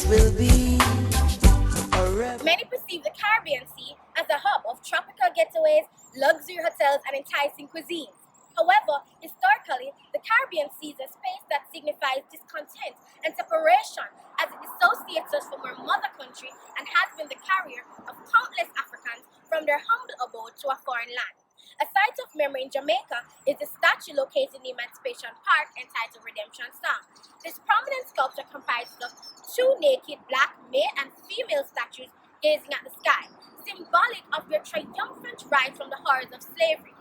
will be a Many perceive the Caribbean Sea as a hub of tropical getaways, luxury hotels, and enticing cuisines. However, historically, the Caribbean Sea is a space that signifies discontent and separation as it dissociates us from our mother country and has been the carrier of countless Africans from their humble abode to a foreign land. A site of memory in Jamaica is the statue located in the Emancipation Park entitled Redemption Song. This prominent sculpture comprises of two naked black male and female statues gazing at the sky, symbolic of their triumphant rise from the horrors of slavery.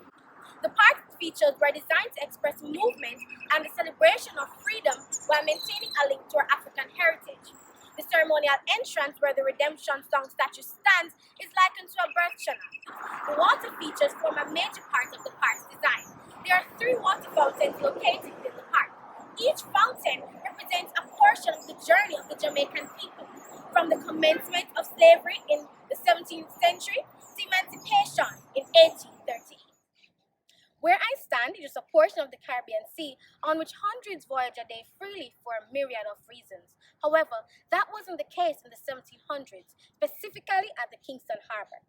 The park's features were designed to express movement and the celebration of freedom while maintaining a link to our African heritage. The ceremonial entrance where the Redemption Song statue stands is likened to a birth channel. The water features form a major part of the park's design. There are 3 water fountains located within the park. Each fountain represents a portion of the journey of the Jamaican people, from the commencement of slavery in the 17th century to emancipation in 1838. Where I stand is just a portion of the Caribbean Sea on which hundreds voyage a day freely for a myriad of reasons. However, that wasn't the case in the 1700s, specifically at the Kingston Harbour.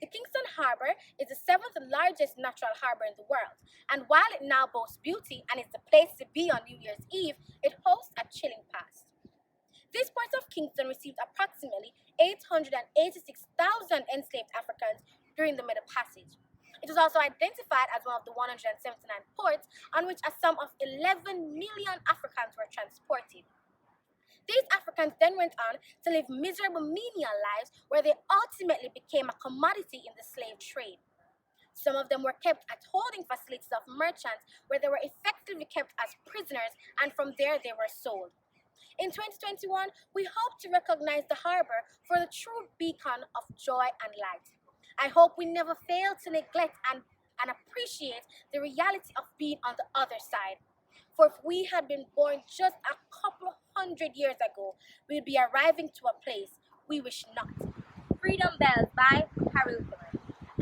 The Kingston Harbour is the 7th largest natural harbour in the world, and while it now boasts beauty and is the place to be on New Year's Eve, it hosts a chilling past. This port of Kingston received approximately 886,000 enslaved Africans during the Middle Passage. It was also identified as one of the 179 ports on which a sum of 11 million Africans were transported. These Africans then went on to live miserable menial lives where they ultimately became a commodity in the slave trade. Some of them were kept at holding facilities of merchants where they were effectively kept as prisoners, and from there they were sold. In 2021, we hope to recognize the harbour for the true beacon of joy and light. I hope we never fail to neglect and appreciate the reality of being on the other side. For if we had been born just a couple hundred years ago, we'd be arriving to a place we wish not. Freedom Bells by KARYL.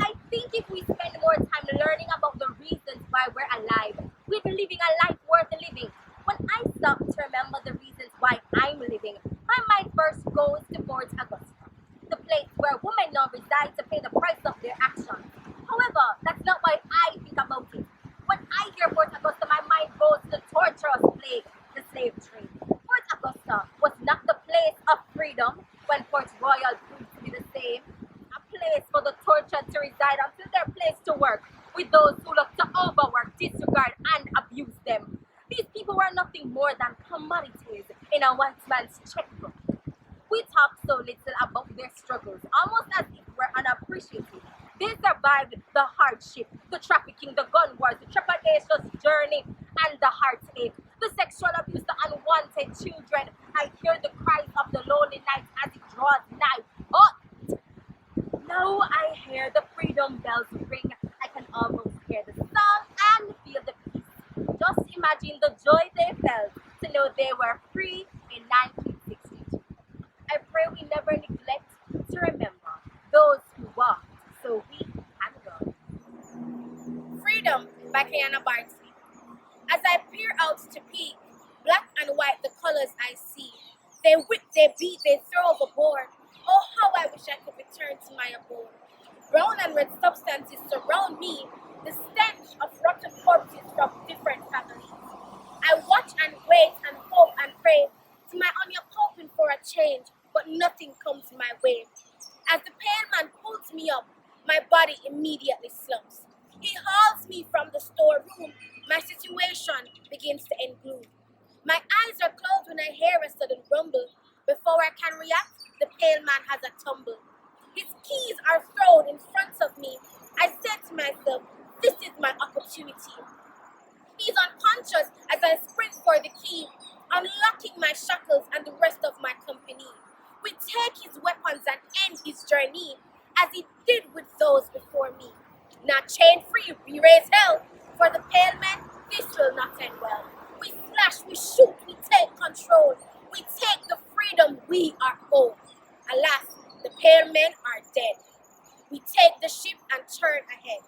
I think if we spend more time learning about the reasons why we're alive, we'd be living a life worth living. When I stop to remember the reasons why I'm living, my mind first goes to Port Augusta, the place where women now reside to pay the price of their actions. However, that's not why I think about it. When I hear Port Augusta, my mind goes to the torturous plague, the slave trade. Port Augusta was not the place of freedom when Port Royal proved to be the same, a place for the tortured to reside until their place to work with those who look to overwork, disregard, and abuse them. These people were nothing more than commodities in a white man's checkbook. We talk so little about their struggles, almost as if we're unappreciated. They survived the hardship, the trafficking, the gun wars, the trepidatious journey, and the heartache, the sexual abuse, the unwanted children. I hear the cries of the lonely night as it draws nigh. But now I hear the freedom bells ring. I can almost hear the song and feel the peace. Just imagine the joy they felt to know they were free in 1962. I pray we never neglect to remember those who walked so we can go. Freedom by KAYANNA BARTLEY. As I peer out to peak, black and white the colors I see. They whip, they beat, they throw overboard. Oh, how I wish I could return to my abode. Brown and red substances surround me, the stench of rotten corpses from different families. I watch and wait and hope and pray to my onion hoping for a change, but nothing comes my way. As the pale man pulls me up, my body immediately slumps. He hauls me from the storeroom. My situation begins to engloom. My eyes are closed when I hear a sudden rumble. Before I can react, the pale man has a tumble. His keys are thrown in front of me. I said to myself, this is my opportunity. He's unconscious as I sprint for the key, unlocking my shackles and the rest of my company. We take his weapons and end his journey, as he did with those before me. Now chain free, we raise hell. For the pale men, this will not end well. We slash, we shoot, we take control. We take the freedom we are owed. Alas, the pale men are dead. We take the ship and turn ahead.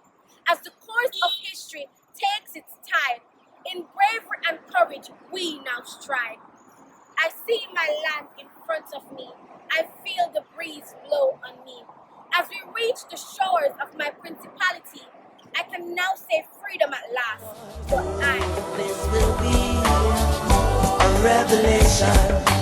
As the course of history takes its tide, in bravery and courage we now stride. I see my land in front of me. I feel the breeze blow on me. As we reach the shores of my principality, I can now say freedom at last. But this will be a revelation.